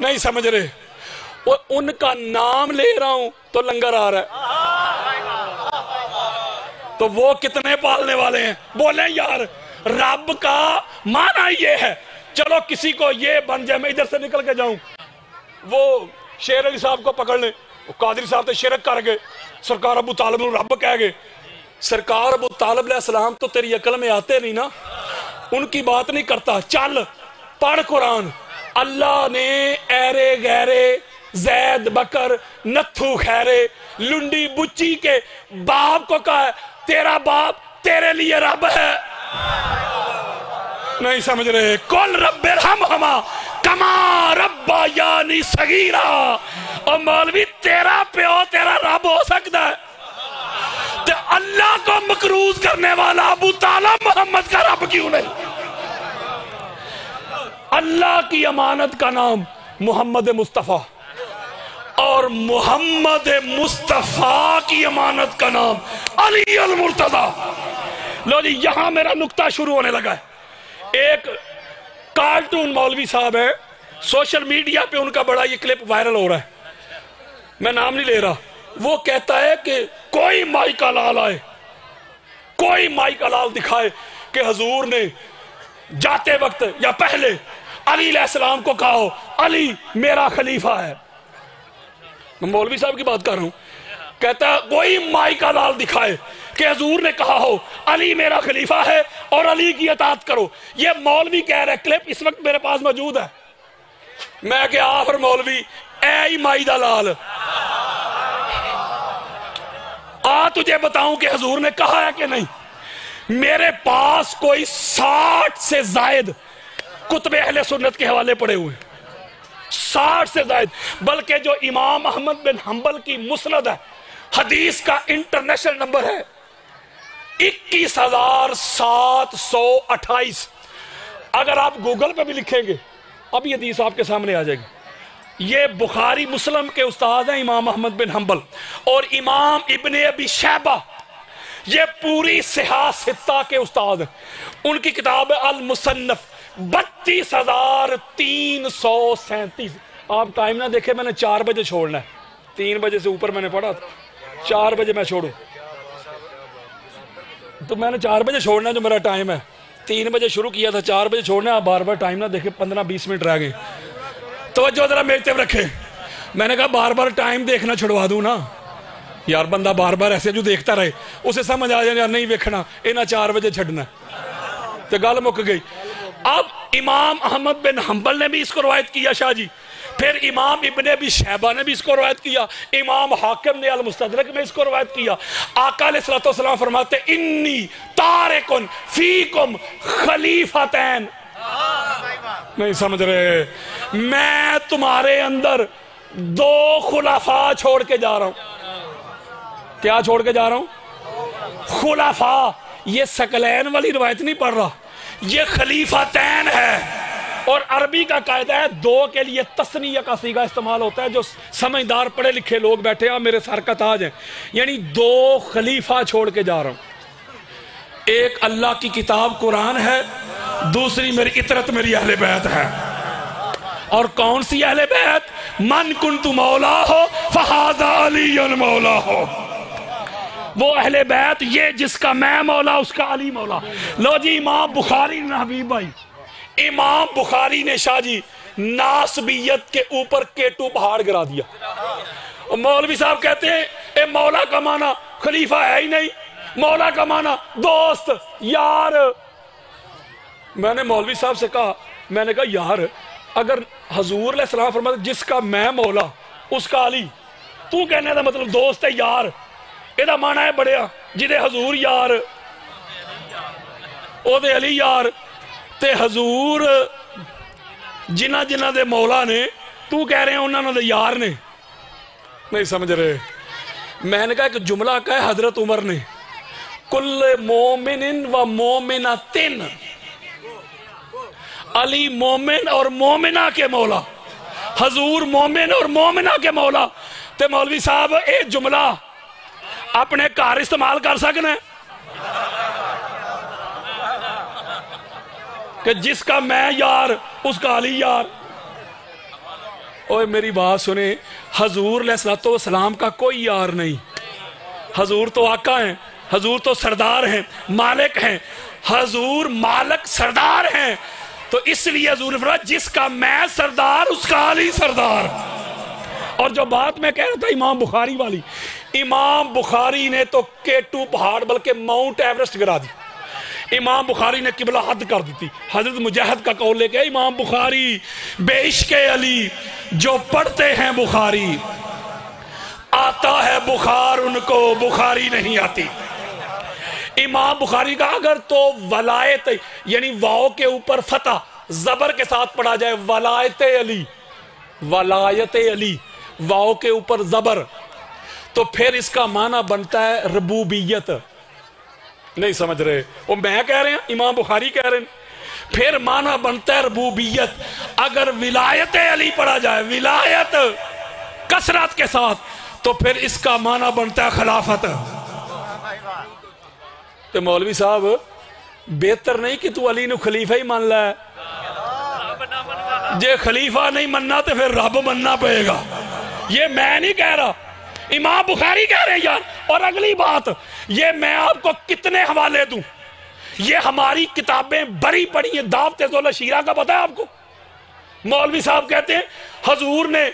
نہیں سمجھ رہے، اور ان کا نام لے رہا ہوں تو لنگر آ رہا ہے، تو وہ کتنے پالنے والے ہیں؟ بولیں یار رب کا معنی یہ ہے، چلو کسی کو یہ بن جائے، میں ادھر سے نکل کے جاؤں، وہ شیر علی صاحب کو پکڑ لیں، وہ قادری صاحب تو شرک کر گئے، سرکار ابو طالب رب کہہ گئے، سرکار ابو طالب علیہ السلام تو تیری عقل میں آتے نہیں نا، ان کی بات نہیں کرتا، چل پڑھ قرآن، اللہ نے ایرے غیرے زید بکر نتھو خیرے لنڈی بچی کے باپ کو کہا ہے تیرا باپ تیرے لیے رب ہے، نہیں سمجھ رہے، کل رب ارحمہما کما ربا یعنی صغیرہ، اور مولوی تیرا پیو تیرا رب ہو سکتا ہے، تو اللہ کو مکروز کرنے والا ابو طالب محمد کا رب کیوں نہیں؟ اللہ کی امانت کا نام محمد مصطفیٰ، اور محمد مصطفیٰ کی امانت کا نام علی المرتضیٰ۔ لو جی یہاں میرا نکتہ شروع ہونے لگا ہے، ایک کارٹون مولوی صاحب ہے، سوشل میڈیا پہ ان کا بڑا یہ کلپ وائرل ہو رہا ہے، میں نام نہیں لے رہا، وہ کہتا ہے کہ کوئی مائی کا لال آئے، کوئی مائی کا لال دکھائے کہ حضور نے جاتے وقت یا پہلے علی علیہ السلام کو کہا ہو علی میرا خلیفہ ہے، میں مولوی صاحب کی بات کر رہا ہوں، کہتا ہے کوئی مائی کا لال دکھائے کہ حضور نے کہا ہو علی میرا خلیفہ ہے اور علی کی اطاعت کرو، یہ مولوی کہہ رہے، کلپ اس وقت میرے پاس موجود ہے، میں کہ آخر مولوی اے مائی دا لال تجھے بتاؤں کہ حضور نے کہا ہے کہ نہیں، میرے پاس کوئی 60 سے زائد کتب اہل سنت کے حوالے پڑے ہوئے، 60 سے زائد، بلکہ جو امام احمد بن حنبل کی مسند ہے، حدیث کا انٹرنیشنل نمبر ہے 21,728، اگر آپ گوگل پہ بھی لکھیں گے اب یہ حدیث آپ کے سامنے آ جائے گی، یہ بخاری مسلم کے استاد ہیں امام احمد بن حنبل، اور امام ابن ابی شیبہ یہ پوری صحاح ستہ کے استاد ہیں، ان کی کتاب المصنف 32,337، آپ ٹائم نہ دیکھیں، میں نے 4 بجے چھوڑنا ہے، 3 بجے سے اوپر میں نے پڑھا تھا، 4 بجے میں چھوڑوں تو میں نے 4 بجے چھوڑنا ہے، جو میرا ٹائم ہے 3 بجے شروع کیا تھا، 4 بجے چھوڑنا ہے، آپ بار بار ٹائم نہ دیکھیں، 15-20 منٹ رہ گئے، توجہ ذرا میری طرف رکھیں، میں نے کہا بار بار ٹائم دیکھنا چھڑوا دوں نا یار، بندہ بار بار ایسے جو دیکھتا رہے اسے سمجھ آ جائے یار نہیں ویکھنا انہاں 4 بجے چھڑنا تو گل مک گئی۔ اب امام احمد بن حنبل نے بھی اس کو روایت کیا شاہ جی، پھر امام ابن ابی شیبہ نے بھی اس کو روایت کیا، امام حاکم نے المستدرک میں اس کو روایت کیا، آقا علیہ السلام فرماتے انی تارکن فیکم خلیفتین، نہیں سمجھ رہے، میں تمہارے اندر 2 خلفاء چھوڑ کے جا رہا ہوں، کیا چھوڑ کے جا رہا ہوں؟ خلفاء، یہ ثقلین والی روایت نہیں پڑھ رہا، یہ خلیفتین ہے، اور عربی کا قاعدہ ہے 2 کے لیے تثنیہ کا صیغہ استعمال ہوتا ہے، جو سمجھدار پڑھے لکھے لوگ بیٹھے ہیں میرے سر کا تاج ہیں، یعنی 2 خلیفہ چھوڑ کے جا رہا ہوں، ایک اللہ کی کتاب قرآن ہے، دوسری میری اطرت میری اہل بیت ہے، اور کون سی اہل بیت؟ من کنت مولا ہو فہذا علی مولا ہو، وہ اہل بیت یہ جس کا میں مولا اس کا علی مولا۔ لو جی امام بخاری نے حبیب بھائی، امام بخاری نے شاہ جی ناسبیت کے اوپر کیٹو پہاڑ گرا دیا، اور مولوی صاحب کہتے ہیں اے مولا کا معنی خلیفہ ہے ہی نہیں، مولا کا معنی دوست یار۔ میں نے مولوی صاحب سے کہا، میں نے کہا یار اگر حضور علیہ السلام فرماتے جس کا میں مولا اس کا علی، تو کہنے دا مطلب دوست ہے یار، یہ مانا ہے بڑیا جدے حضور یار او دے علی یار، تے حضور جنہ جنہ دے مولا نے تو کہہ رہے ہیں انہوں دے یار نے، نہیں سمجھ رہے۔ میں نے کہا ایک جملہ کہا ہے حضرت عمر نے، کل مومن و مومنتن، علی مومن اور مومنہ کے مولا، حضور مومن اور مومنہ کے مولا، تے مولوی صاحب ایک جملہ اپنے کار استعمال کر سکنا ہے کہ جس کا میں یار اس کا علی یار، اوے میری بات سنیں، حضور علیہ السلام کا کوئی یار نہیں، حضور تو آقا ہیں، حضور تو سردار ہیں، مالک ہیں، حضور مالک سردار ہیں، تو اس لیے حضور نے فرمایا جس کا میں سردار اس کا علی سردار۔ اور جو بات میں کہہ رہا تھا امام بخاری والی، امام بخاری نے تو K2 پہاڑ بلکہ ماؤنٹ ایورسٹ گرا دی، امام بخاری نے قبلہ حد کر دی تھی۔ حضرت مجاہد کا قول لے کے امام بخاری بے عشق علی جو پڑھتے ہیں بخاری، آتا ہے بخار ان کو بخاری نہیں آتی۔ امام بخاری کا اگر تو ولایت یعنی واؤ کے اوپر فتح زبر کے ساتھ پڑھا جائے ولایت علی، ولایت علی واؤ کے اوپر زبر، تو پھر اس کا معنی بنتا ہے ربوبیت۔ نہیں سمجھ رہے، وہ میں کہہ رہے ہیں امام بخاری کہہ رہے ہیں، پھر معنی بنتا ہے ربوبیت۔ اگر ولایت علی پڑھا جائے ولایت کثرت کے ساتھ تو پھر اس کا معنی بنتا ہے خلافت۔ تو مولوی صاحب بہتر نہیں کہ تو علی نو خلیفہ ہی مان لے، جے خلیفہ نہیں مننا تو پھر رب مننا پڑے گا۔ یہ میں نہیں کہہ رہا، امام بخاری کہہ رہے ہیں یار۔ اور اگلی بات، یہ میں آپ کو کتنے حوالے دوں، یہ ہماری کتابیں بری پڑی ہیں۔ دعوت ذوال شیرہ کا پتہ ہے آپ کو؟ مولوی صاحب کہتے ہیں حضور نے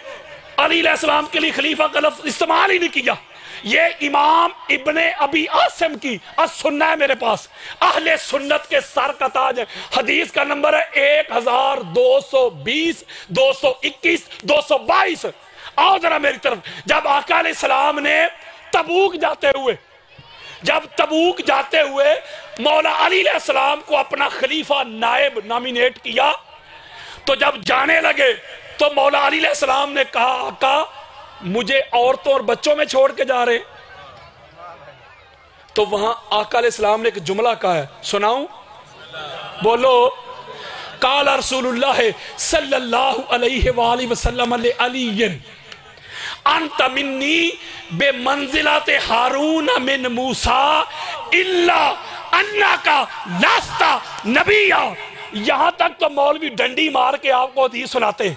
علی علیہ السلام کے لیے خلیفہ کا لفظ استعمال ہی نہیں کیا۔ یہ امام ابن ابی عاصم کی السنہ ہے میرے پاس، اہل سنت کے سر کا تاج ہے، حدیث کا نمبر ہے 1220 221 222۔ آؤ ذرا میری طرف۔ جب آقا علیہ السلام نے تبوک جاتے ہوئے مولا علی علیہ السلام کو اپنا خلیفہ نائب نامینیٹ کیا، تو جب جانے لگے تو مولا علی علیہ السلام نے کہا آقا مجھے عورتوں اور بچوں میں چھوڑ کے جا رہے۔ تو وہاں آقا علیہ السلام نے ایک جملہ کہا ہے، سناؤں؟ بولو۔ قال رسول اللہ صلی اللہ علیہ وآلہ وسلم علی انت منی بے منزلت ہارون من موسیٰ الا انکا لاستا نبیہ۔ یہاں تک تو مولوی ڈنڈی مار کے آپ کو حدیث سناتے ہیں۔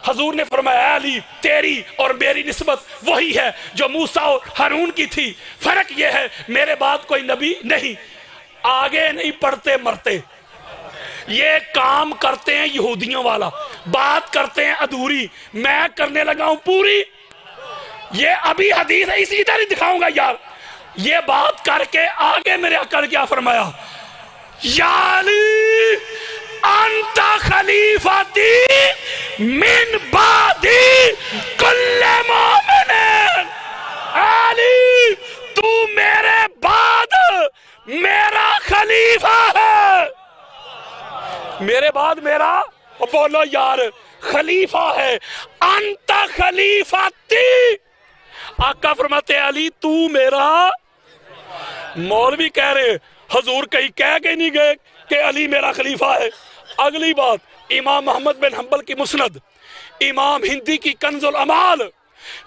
حضور نے فرمایا اے علی تیری اور میری نسبت وہی ہے جو موسیٰ اور ہارون کی تھی، فرق یہ ہے میرے بعد کوئی نبی نہیں۔ آگے نہیں پڑھتے مرتے، یہ کام کرتے ہیں یہودیوں والا، بات کرتے ہیں ادھوری، میں کرنے لگا ہوں پوری۔ یہ ابھی حدیث ہے، اسی طرح دکھاؤں گا یار۔ یہ بات کر کے آگے میرے آقا نے کیا فرمایا؟ یا علی انت خلیفتی من بعدی کل مومن۔ علی تو میرے بعد میرا خلیفہ ہے، میرے بعد میرا بولو یار خلیفہ ہے۔ انت خلیفتی، آقا فرماتے علی تو میرا۔ مولوی کہہ رہے حضور کہیں کہہ کے نہیں گئے کہ علی میرا خلیفہ ہے۔ اگلی بات، امام محمد بن حنبل کی مسند، امام ہندی کی کنز العمال،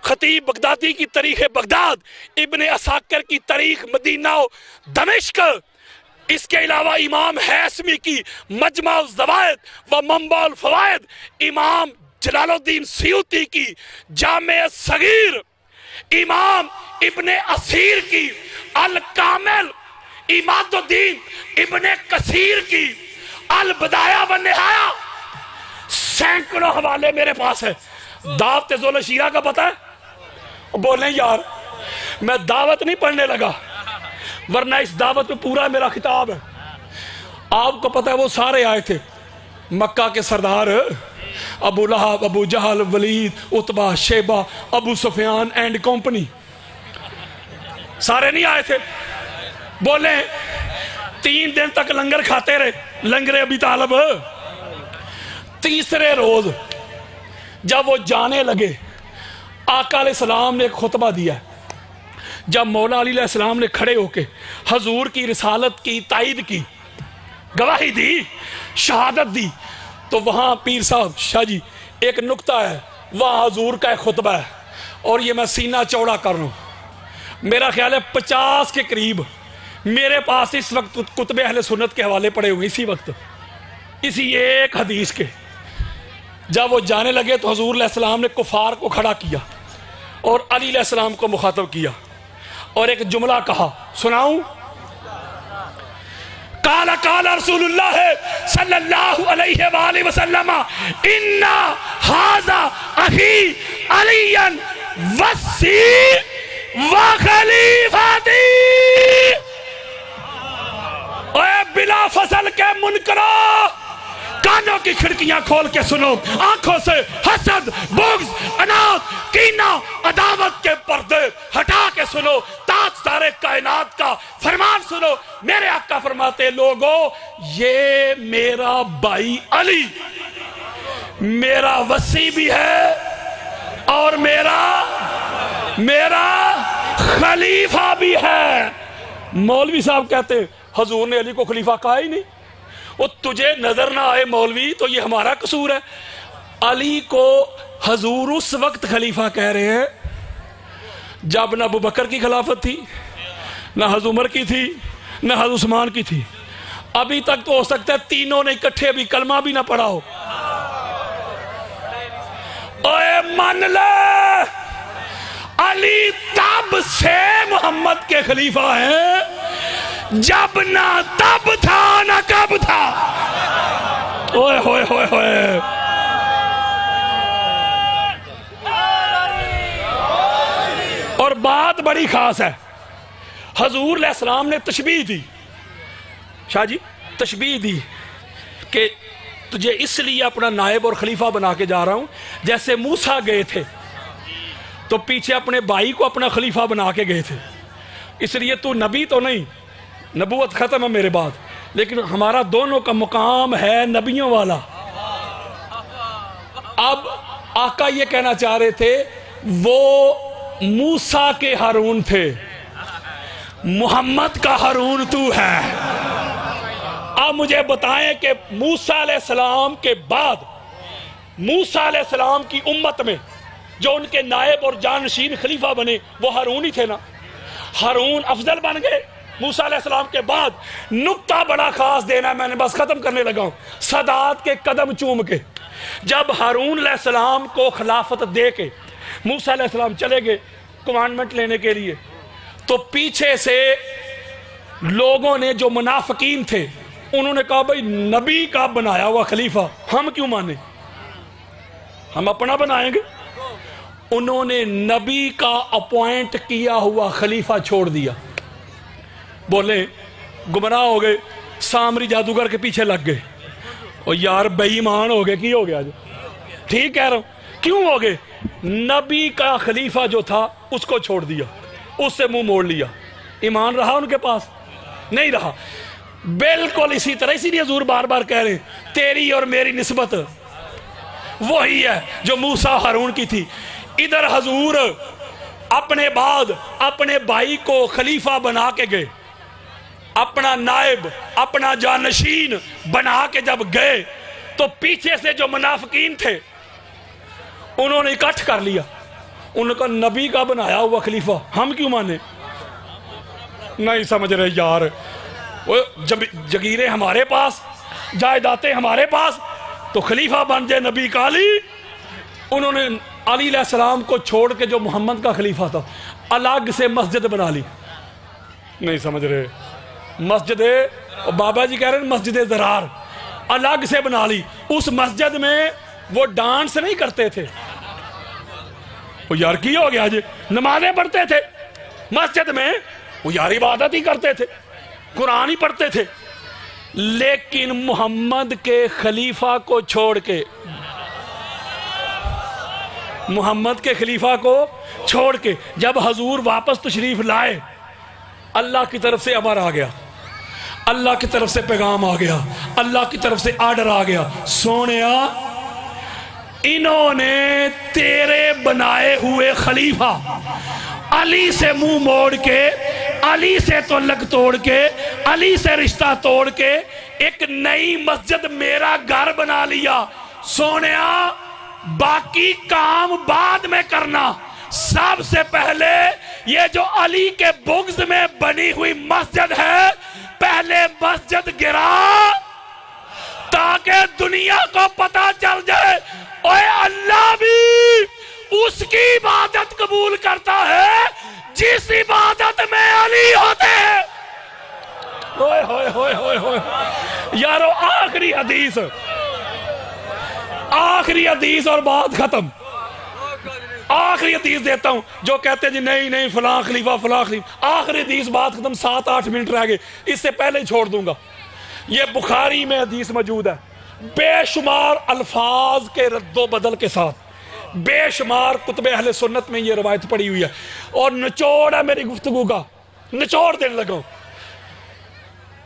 خطیب بغدادی کی تاریخ بغداد، ابن عساکر کی تاریخ مدینہ و دمشق، اس کے علاوہ امام حیثمی کی مجمع الزوائد و منبع الفوائد، امام جلال الدین سیوطی کی جامع صغیر، امام ابن اسیر کی الکامل، اماد الدین ابن کثیر کی البدایہ و نہایہ، سینکڑوں حوالے میرے پاس ہے۔ دعوت ذوال شیرہ کا پتہ ہے؟ بولیں یار میں دعوت نہیں پڑھنے لگا، ورنہ اس دعوت میں پورا میرا خطاب ہے۔ آپ کو پتہ ہے وہ سارے آئے تھے، مکہ کے سردار ابو لہب، ابو جہل، ولید، عتبہ، شیبہ، ابو سفیان اینڈ کمپنی، سارے نہیں آئے تھے؟ بولیں 3 دن تک لنگر کھاتے رہے، لنگر ابی طالب۔ تیسرے روز جب وہ جانے لگے، آقا علیہ السلام نے ایک خطبہ دیا۔ جب مولا علی علیہ السلام نے کھڑے ہو کے حضور کی رسالت کی تائید کی، گواہی دی، شہادت دی، تو وہاں پیر صاحب شاہ جی ایک نکتہ ہے، وہاں حضور کا ایک خطبہ ہے، اور یہ میں سینہ چوڑا کر رہا ہوں، میرا خیال ہے 50 کے قریب میرے پاس اس وقت کتب اہل سنت کے حوالے پڑے ہوئے، اسی وقت اسی ایک حدیث کے۔ جب وہ جانے لگے تو حضور علیہ السلام نے کفار کو کھڑا کیا اور علی علیہ السلام کو مخاطب کیا اور ایک جملہ کہا، سناؤں؟ قال قال رسول اللہ صلی اللہ علیہ وآلہ وسلم اِنَّا هَذَا أَخِي عَلِيًّا وَسِّي وَخَلِيفَتِي۔ اے بلا فصل کے منکرو، کانوں کی کھڑکیاں کھول کے سنو، آنکھوں سے حسد، بغض، عناد، کینہ، عداوت کے پردے ہٹا کے سنو، تاجدار کائنات کا فرمان سنو۔ میرے آقا فرماتے، لوگو یہ میرا بھائی علی میرا وصی بھی ہے اور میرا خلیفہ بھی ہے۔ مولوی صاحب کہتے حضور نے علی کو خلیفہ کہا ہی نہیں، وہ تجھے نظر نہ آئے مولوی تو یہ ہمارا قصور ہے۔ علی کو حضور اس وقت خلیفہ کہہ رہے ہیں جب نہ ابو بکر کی خلافت تھی، نہ حضرت عمر کی تھی، نہ حضرت عثمان کی تھی۔ ابھی تک تو ہو سکتا ہے تینوں نے اکٹھے بھی کلمہ بھی نہ پڑھا ہو۔ اے من لے، علی تب سے محمد کے خلیفہ ہیں جب نہ تب تھا نہ کب تھا۔ اوئے ہوئے ہوئے ہوئے، اور بات بڑی خاص ہے، حضور علیہ السلام نے تشبیہ دی، شاہ جی تشبیہ دی کہ تجھے اس لیے اپنا نائب اور خلیفہ بنا کے جا رہا ہوں، جیسے موسیٰ گئے تھے تو پیچھے اپنے بھائی کو اپنا خلیفہ بنا کے گئے تھے، اس لیے تو نبی تو نہیں، نبوت ختم ہے میرے بعد، لیکن ہمارا دونوں کا مقام ہے نبیوں والا۔ اب آقا یہ کہنا چاہ رہے تھے وہ موسیٰ کے ہارون تھے، محمد کا ہارون تو ہے۔ اب مجھے بتائیں کہ موسیٰ علیہ السلام کے بعد موسیٰ علیہ السلام کی امت میں جو ان کے نائب اور جانشین خلیفہ بنے وہ ہارون ہی تھے نا؟ ہارون افضل بن گئے موسیٰ علیہ السلام کے بعد۔ نکتہ بڑا خاص دینا ہے، میں نے بس ختم کرنے لگا ہوں۔ سادات کے قدم چوم کے جب ہارون علیہ السلام کو خلافت دے کے موسیٰ علیہ السلام چلے گئے کمانڈمنٹ لینے کے لیے، تو پیچھے سے لوگوں نے جو منافقین تھے انہوں نے کہا بھئی نبی کا بنایا ہوا خلیفہ ہم کیوں مانیں، ہم اپنا بنائیں گے۔ انہوں نے نبی کا اپوائنٹ کیا ہوا خلیفہ چھوڑ دیا، بولے گمراہ ہو گئے، سامری جادوگر کے پیچھے لگ گئے، اور یار بے ایمان ہو گئے، کی ہو گیا جو ٹھیک کہہ رہا ہوں، کیوں ہو گئے؟ نبی کا خلیفہ جو تھا اس کو چھوڑ دیا، اس سے منہ موڑ لیا۔ ایمان رہا ان کے پاس؟ نہیں رہا۔ بالکل اسی طرح، اسی لیے حضور بار بار کہہ رہے ہیں تیری اور میری نسبت وہی ہے جو موسیٰ ہارون کی تھی۔ ادھر حضور اپنے بعد اپنے بھائی کو خلیفہ بنا کے گئے، اپنا نائب اپنا جانشین بنا کے جب گئے تو پیچھے سے جو منافقین تھے انہوں نے اکٹھ کر لیا، انہوں نے کہا نبی کا بنایا ہوا خلیفہ ہم کیوں مانے؟ نہیں سمجھ رہے یار، جگیریں ہمارے پاس، جائیدادیں ہمارے پاس، تو خلیفہ بن جائے نبی کا علی۔ انہوں نے علی علیہ السلام کو چھوڑ کے جو محمد کا خلیفہ تھا الگ سے مسجد بنا لی۔ نہیں سمجھ رہے، مسجد بابا جی کہہ رہے ہیں مسجد ضرار الگ سے بنا لی۔ اس مسجد میں وہ ڈانس نہیں کرتے تھے، وہ یار کی ہو گیا جی، نمازیں پڑھتے تھے مسجد میں، وہ یار عبادت ہی کرتے تھے، قرآن ہی پڑھتے تھے، لیکن محمد کے خلیفہ کو چھوڑ کے محمد کے خلیفہ کو چھوڑ کے جب حضور واپس تشریف لائے، اللہ کی طرف سے امر آ گیا، اللہ کی طرف سے پیغام آ گیا، اللہ کی طرف سے آرڈر آ گیا، سونیا انہوں نے تیرے بنائے ہوئے خلیفہ علی سے منہ موڑ کے، علی سے تعلق توڑ کے، علی سے رشتہ توڑ کے ایک نئی مسجد میرا گھر بنا لیا۔ سونیا باقی کام بعد میں کرنا، سب سے پہلے یہ جو علی کے بغض میں بنی ہوئی مسجد ہے پہلے مسجد گرا تاکہ دنیا کو پتا چل جائے اوے اللہ بھی اس کی عبادت قبول کرتا ہے جس عبادت میں علی ہوتے ہیں. ہوئے ہوئے ہوئے ہوئے ہوئے یارو آخری حدیث اور بات ختم. آخری حدیث دیتا ہوں. جو کہتے ہیں جی نہیں فلاں خلیفہ آخری حدیث بات ختم. 7-8 منٹ رہ گئے, اس سے پہلے ہی چھوڑ دوں گا. یہ بخاری میں حدیث موجود ہے, بے شمار الفاظ کے رد و بدل کے ساتھ, بے شمار کتب اہل سنت میں یہ روایت پڑی ہوئی ہے, اور نچوڑ ہے میری گفتگو کا, نچوڑ دینے لگا.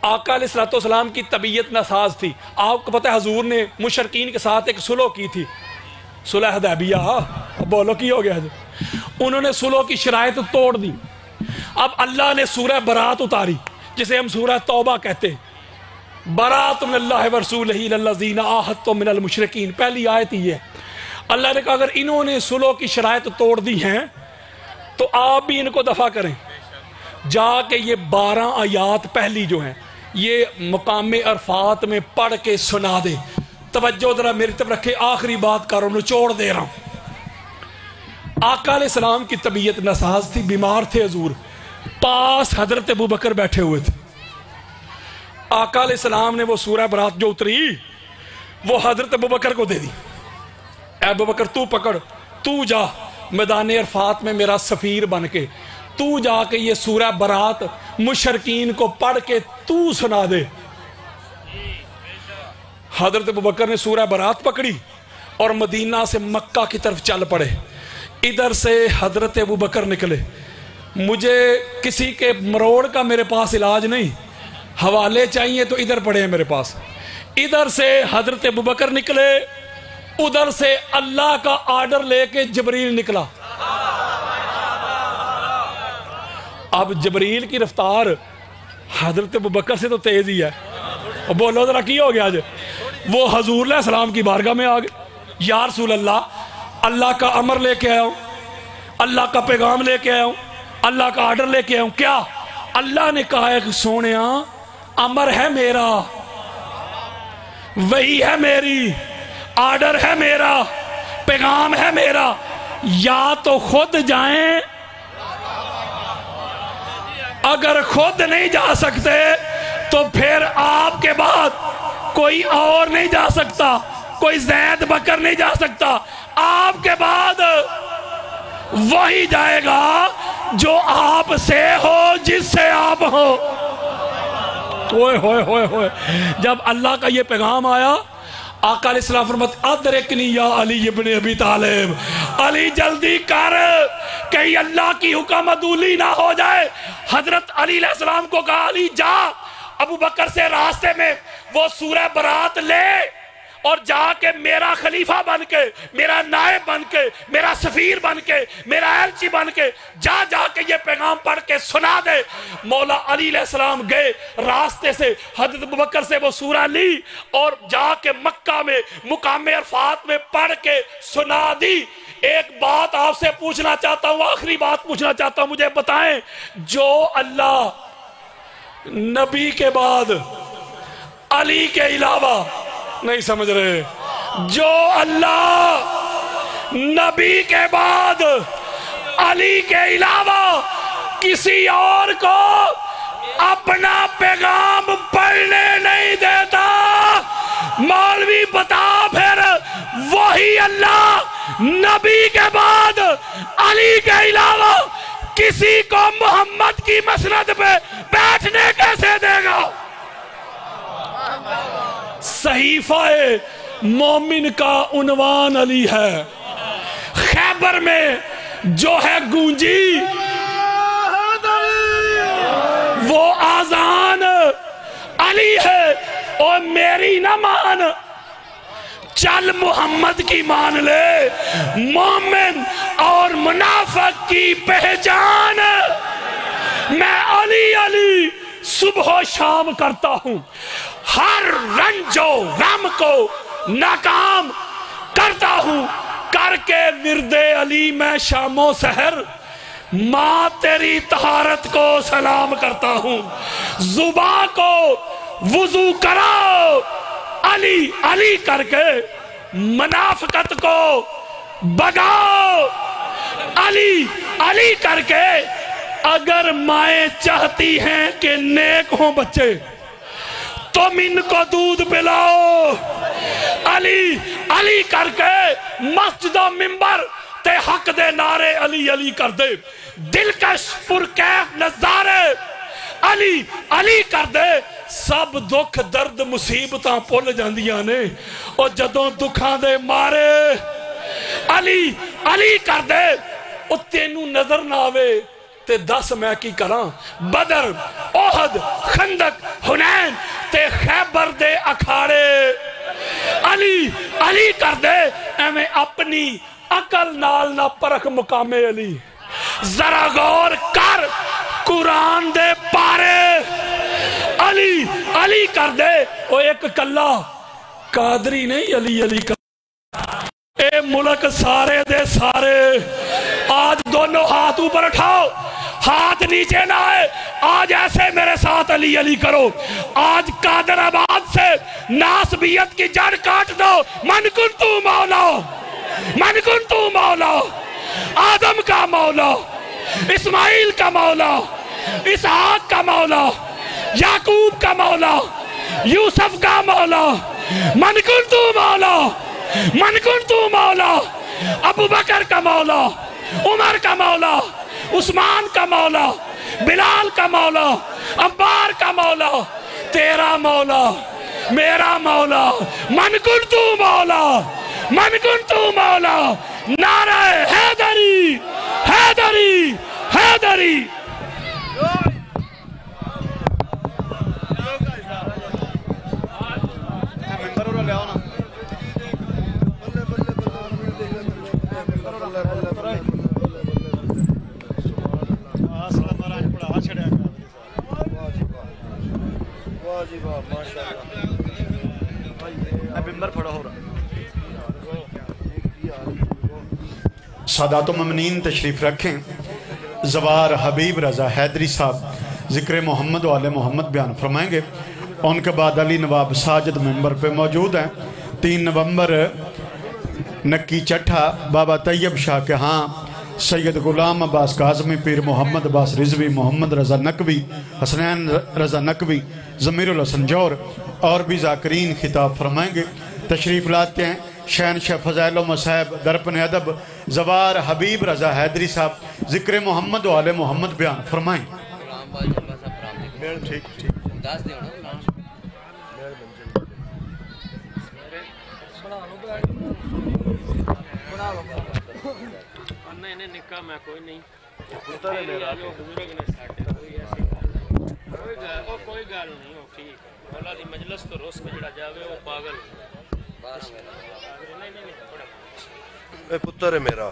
آقا علیہ السلام کی طبیعت ناساز تھی. آپ کو پتہ ہے حضور نے مشرکین کے ساتھ ایک صلح کی تھی, صلح حدیبیہ. بولو کی ہو گیا ہے. انہوں نے صلح کی شرائط توڑ دی. اب اللہ نے سورہ برات اتاری, جسے ہم سورہ توبہ کہتے ہیں. برات من اللہ ورسولہ للذین عاہدتم من المشرکین, پہلی آیت ہی ہے. اللہ نے کہا اگر انہوں نے صلح کی شرائط توڑ دی ہیں تو آپ بھی ان کو دفع کریں. جا کے یہ 12 آیات پہلی جو ہیں یہ مقام عرفات میں پڑھ کے سنا دے. توجہ ذرا میری طرف رکھے, آخری بات کر رہا ہوں, نچوڑ دے رہا ہوں. آقا علیہ السلام کی طبیعت ناساز تھی, بیمار تھے حضور. پاس حضرت ابوبکر بیٹھے ہوئے تھے. آقا علیہ السلام نے وہ سورہ برات جو اتری وہ حضرت ابوبکر کو دے دی. اے ابوبکر تو پکڑ, تو جا میدان عرفات میں میرا سفیر بن کے, تو جا کے یہ سورہ برات مشرکین کو پڑھ کے تو سنا دے. حضرت ابوبکر نے سورہ برات پکڑی اور مدینہ سے مکہ کی طرف چل پڑے. ادھر سے حضرت ابوبکر نکلے. مجھے کسی کے مروڑ کا میرے پاس علاج نہیں, حوالے چاہیے تو ادھر پڑے ہیں میرے پاس. ادھر سے حضرت ابوبکر نکلے, ادھر سے اللہ کا آرڈر لے کے جبریل نکلا. اب جبریل کی رفتار حضرت ابوبکر سے تو تیز ہی ہے. بولو ذرا کی ہو گیا آج. وہ حضور علیہ السلام کی بارگاہ میں آ گئے. یا رسول اللہ, اللہ کا امر لے کے آیا ہوں, اللہ کا پیغام لے کے آیا ہوں, اللہ کا آرڈر لے کے آیا ہوں. کیا؟ اللہ نے کہا ہے کہ سونیا امر ہے میرا, وحی ہے میری, آرڈر ہے میرا, پیغام ہے میرا. یا تو خود جائیں, اگر خود نہیں جا سکتے تو پھر آپ کے بعد کوئی اور نہیں جا سکتا, کوئی زید بکر نہیں جا سکتا. آپ کے بعد وہی جائے گا جو آپ سے ہو, جس سے آپ ہو. ہوئے ہوئے ہوئے ہوئے جب اللہ کا یہ پیغام آیا, آقا علیہ السلام فرماتے ادرکنی یا علی ابن ابی طالب, علی جلدی کر کہیں اللہ کی حکم عدولی نہ ہو جائے. حضرت علی علیہ السلام کو کہا علی جا ابو بکر سے راستے میں وہ سورہ برات لے اور جا کے میرا خلیفہ بن کے, میرا نائب بن کے, میرا سفیر بن کے, میرا ایلچی بن کے جا کے یہ پیغام پڑھ کے سنا دے. مولا علی علیہ السلام گئے, راستے سے حضرت ابوبکر سے وہ سورہ لی اور جا کے مکہ میں مقام عرفات میں پڑھ کے سنا دی. ایک بات آپ سے پوچھنا چاہتا ہوں, آخری بات پوچھنا چاہتا ہوں, مجھے بتائیں جو اللہ نبی کے بعد علی کے علاوہ, نہیں سمجھ رہے, جو اللہ نبی کے بعد علی کے علاوہ کسی اور کو اپنا پیغام پڑھنے نہیں دیتا, مولوی بتا پھر وہی اللہ نبی کے بعد علی کے علاوہ کسی کو محمد کی مسند پہ بیٹھنے کیسے دے گا؟ صحیفہ مومن کا عنوان علی ہے. خیبر میں جو ہے گونجی وہ آذان علی ہے, اور میری نہ مان, چل محمد کی مان لے. مومن اور منافق کی پہچان میں علی علی صبح و شام کرتا ہوں, ہر رنج و غم کو ناکام کرتا ہوں, کر کے ورد علی میں شام و سحر ماں تیری طہارت کو سلام کرتا ہوں. زباں کو وضو کراؤ علی علی کر کے, منافقت کو بگاؤ، علی علی کر کے۔ اگر مائیں چاہتی ہیں کہ نیک ہوں بچے، تم ان کو دودھ پلاؤ، علی علی کر کے مسجد و منبر تے حق دے نعرے علی علی کر دے، دلکش پرکیف نظارے علی علی کر دے۔ سب دکھ درد مصیبتاں پل جاندیاں نے، اور جدوں دکھاں دے مارے علی علی کر دے۔ او تینوں نظر نہ آوے تے دس میں کی کراں، بدر، احد، خندق، حنین تے خیبر دے اکھاڑے علی علی کر دے۔ ایویں اپنی عقل نال نہ پرکھ مقام علی، ذرا غور کر قرآن دے پارے علی علی کر دے۔ او ایک کلا قادری نہیں علی علی کر، اے ملک سارے دے سارے۔ آج دونوں ہاتھ اوپر اٹھاؤ، ہاتھ نیچے نہ آئے۔ آج ایسے میرے ساتھ علی علی کرو۔ آج قادر آباد سے ناسبیت کی جڑ کاٹ دو۔ من کنتو مولا، من کنتو مولا، آدم کا مولا، اسماعیل کا مولا، اسحاق کا مولا، یعقوب کا مولا، یوسف کا مولا، من کنتو مولا، من کنتو مولا، ابو بکر کا مولا، عمر کا مولا، عثمان کا مولا، بلال کا مولا، عمار کا مولا، تیرا مولا، میرا مولا، من کنتو مولا، من کنتو مولا۔ نعرہ حیدری، حیدری، حیدری۔ سادات و ممنین تشریف رکھیں۔ زوار حبیب رضا حیدری صاحب ذکر محمد و آل محمد بیان فرمائیں گے۔ ان کے بعد علی نواب ساجد ممبر پہ موجود ہیں۔ 3 نومبر نکی چٹھا بابا طیب شاہ کے ہاں سید غلام عباس کاظمی، پیر محمد عباس رضوی، محمد رضا نقوی، حسنین رضا نقوی، ضمیر الحسن جور اور بھی ذاکرین خطاب فرمائیں گے۔ تشریف لاتے ہیں شہنشاہ فضائل و مصائب درپن ادب زوار حبیب رضا حیدری صاحب ذکر محمد و آل محمد بیان فرمائیں۔ کوئی گل نہیں، مولا دی مجلس تو روس کو جڑا جاوے وہ پاگل اے پتر ہے میرا۔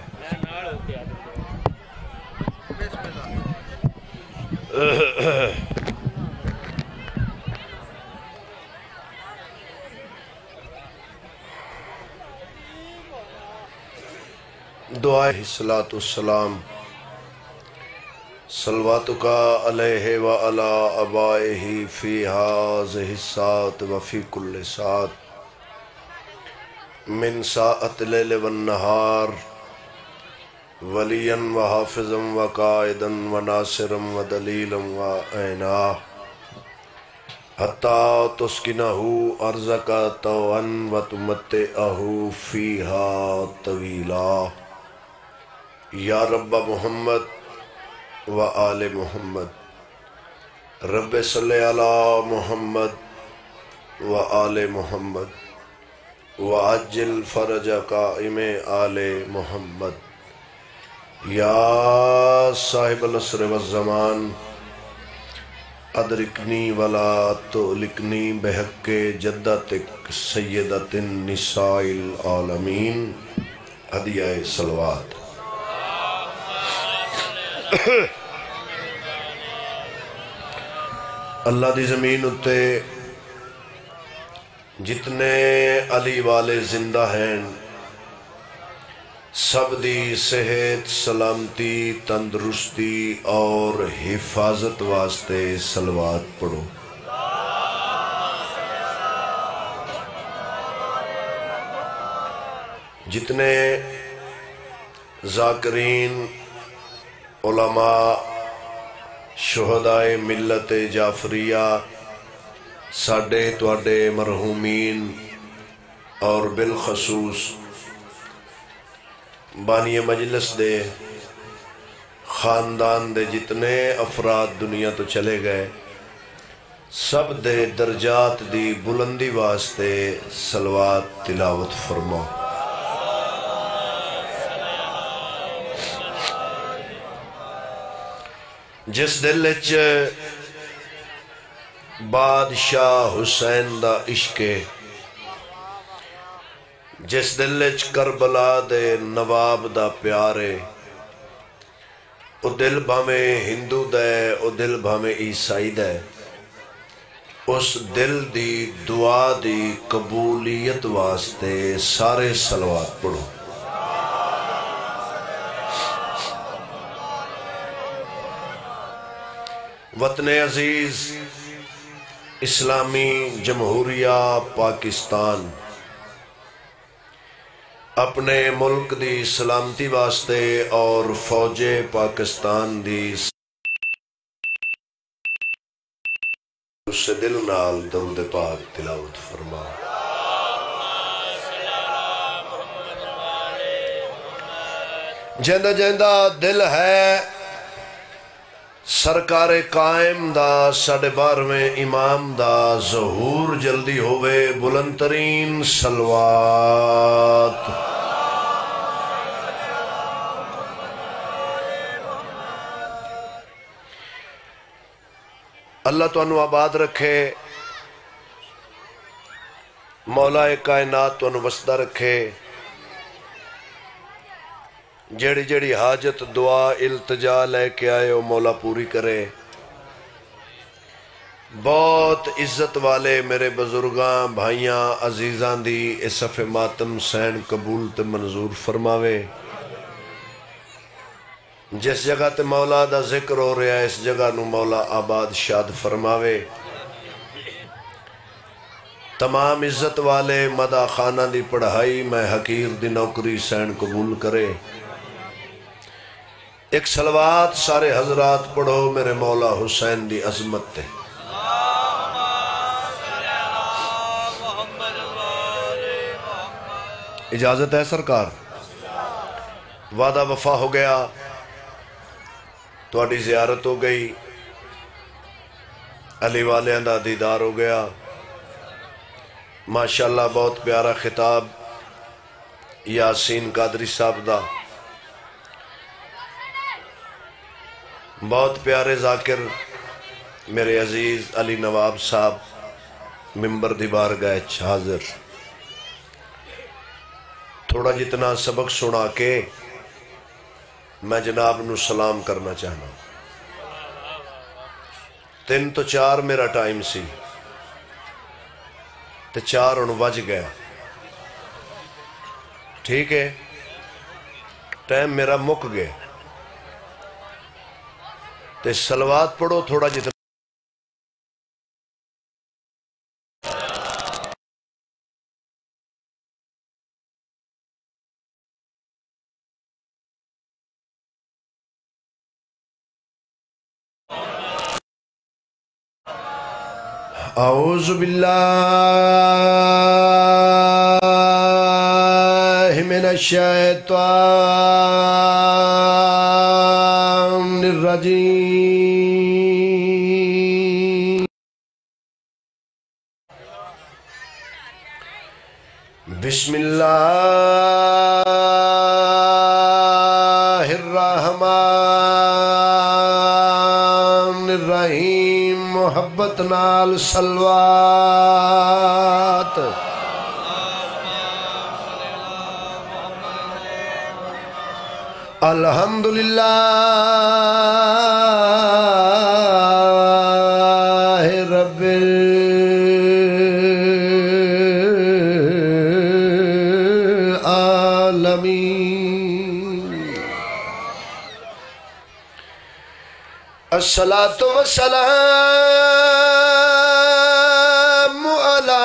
دعائے صلاۃ والسلام صلواتک علیہ وعلی آبائہ فی ہذہ الساعۃ وفی کل ساعۃ من ساعت اللیل والنہار ولیا وحافظا وقائدا وناصرا ودلیلا وعینا حتی تسکنہ ارضک طوعا وتمتعہ فیہا طویلا۔ یا رب محمد و آل محمد، رب صلی علی محمد و آل محمد وعجل فرج قائم آل محمد۔ یا صاحب العصر والزمان ادرکنی ولا تولکنی بحق جدتک سیدت النساء العالمین۔ ہدیہ صلوات۔ اللہ دی زمین اتے جتنے علی والے زندہ ہیں سب دی صحت، سلامتی، تندرستی اور حفاظت واسطے صلوات پڑھو۔ جتنے ذاکرین علماء شہدائے ملت جعفریہ ساڈے تواڈے مرحومین اور بالخصوص بانی مجلس دے خاندان دے جتنے افراد دنیا تو چلے گئے سب دے درجات دی بلندی واسطے صلوات تلاوت فرماؤ۔ جس دل وچ بادشاہ حسین دا عشقے، جس دل وچ کربلا دے نواب دا پیارے، او دل بھامیں ہندو دے او دل بھامیں عیسائی دے، اس دل دی دعا دی قبولیت واسطے سارے صلوات پڑھو۔ وطن عزیز اسلامی جمہوریہ پاکستان اپنے ملک دی سلامتی واسطے اور فوج پاکستان دی اس سے دل نال درود پاک تلاوت فرما۔ جیندہ جیندہ دل ہے سرکار قائم دا 12.5 امام دا ظہور جلدی ہوئے، بلند ترین صلوات۔ اللہ تو انو آباد رکھے، مولا کائنات تو انو وسدہ رکھے، جڑی جڑی حاجت دعا التجا لے کے آئے ہو مولا پوری کرے۔ بہت عزت والے میرے بزرگاں بھائیاں عزیزاں دی اس صف ماتم سین قبول تے منظور فرماوے۔ جس جگہ تے مولا دا ذکر ہو رہا ہے اس جگہ نو مولا آباد شاد فرماوے۔ تمام عزت والے مدہ خانہ دی پڑھائی میں حقیر دی نوکری سین قبول کرے۔ ایک صلوات سارے حضرات پڑھو میرے مولا حسین دی عظمت تے۔ اجازت ہے سرکار؟ وعدہ وفا ہو گیا، تواڈی زیارت ہو گئی، علی والیاں دا دیدار ہو گیا۔ ماشاءاللہ بہت پیارا خطاب یاسین قادری صاحب دا، بہت پیارے ذاکر میرے عزیز علی نواب صاحب ممبر دی بارگاہ حاضر۔ تھوڑا جتنا سبق سنا کے میں جناب نو سلام کرنا چاہنا۔ 3 تو 4 میرا ٹائم سی تے 4 ان وج گیا، ٹھیک ہے، ٹائم میرا مک گیا تے صلوات پڑھو تھوڑا جتنا۔ اعوذ باللہ من الشیطان الرجیم، بسم اللہ الرحمن الرحیم، محبت نال صلوات۔ الحمدللہ رب العالمین، الصلاة والسلام علی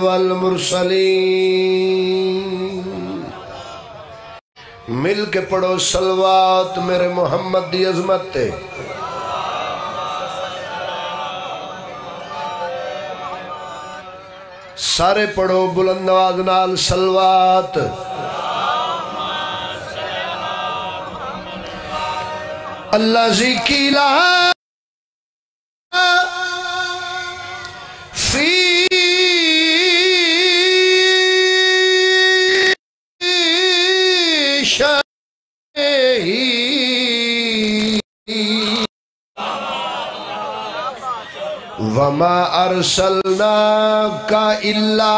والمرسلین مل کے پڑھو صلوات میرے محمد دی عظمت تے سارے پڑھو بلند آواز نال صلوات اللہ ذکیلا فی شہی وما ارسلناک الا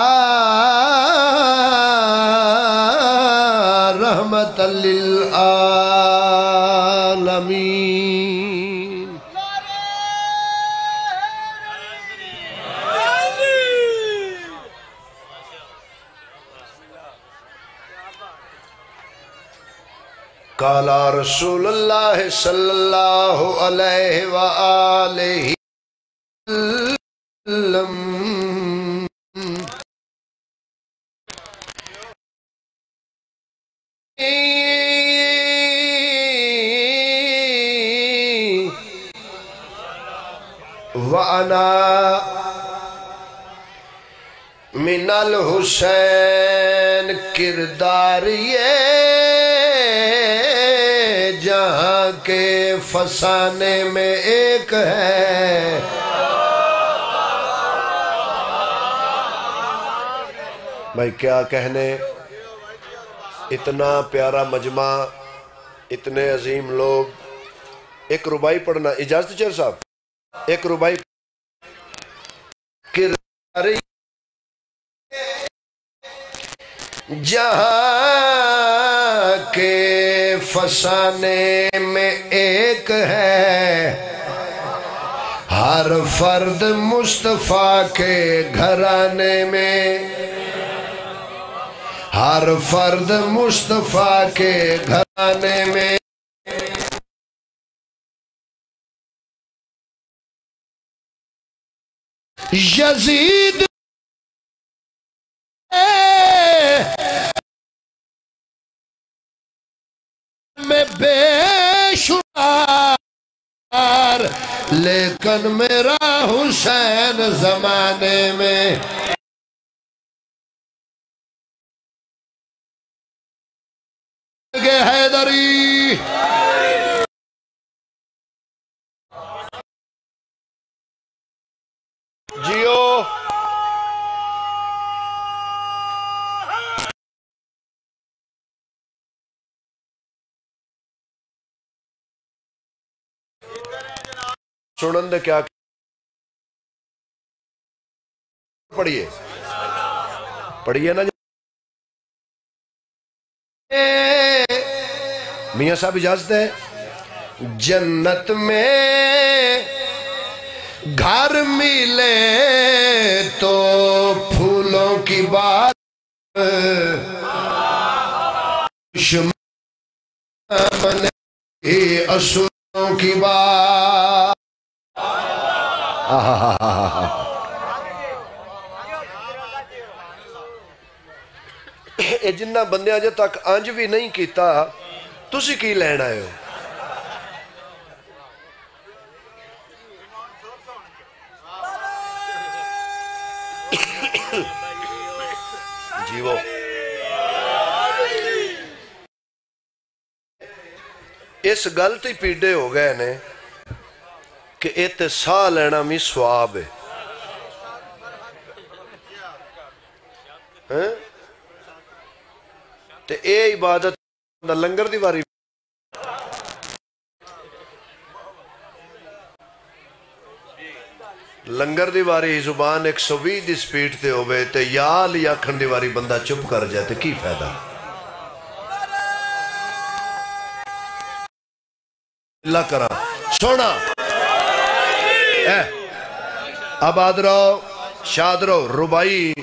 رحمت للعالمین قال رسول اللہ صلی اللہ علیہ وآلہ وسلم وَأَنَا مِنَ الحسین کردار یہ جہاں کے فسانے میں ایک ہے بھائی کیا کہنے اتنا پیارا مجمع اتنے عظیم لوگ ایک ربائی پڑھنا اجازت چیر صاحب ایک ربائی کردار جہاں کے فسانے میں ایک ہے ہر فرد مصطفیٰ کے گھرانے میں ہر فرد مصطفیٰ کے گھرانے میں یزید میں بے شمار لیکن میرا حسین زمانے میں حیدری جیو سنندے کیا پڑھئے پڑھئے نا میاں صاحب اجازت ہے جنت میں گھر ملے تو پھولوں کی بات دشمن ہی اصولوں کی بات اے جنہ بندے آجے تک آنج بھی نہیں کیتا تسی کی لین آئے ہو جیو اس گلت ہی پیڑے ہو گئے نے کہ ایتے سا لینا میں سواب ہے تے اے عبادت لنگر دیواری لنگر دیواری زبان 120 دی سپیڈ تے ہوئے تے یا لیا کھن دیواری بندہ چپ کر جائے تے کی فائدہ اللہ کرا سونا اب آد رہو شاد رہو ربائی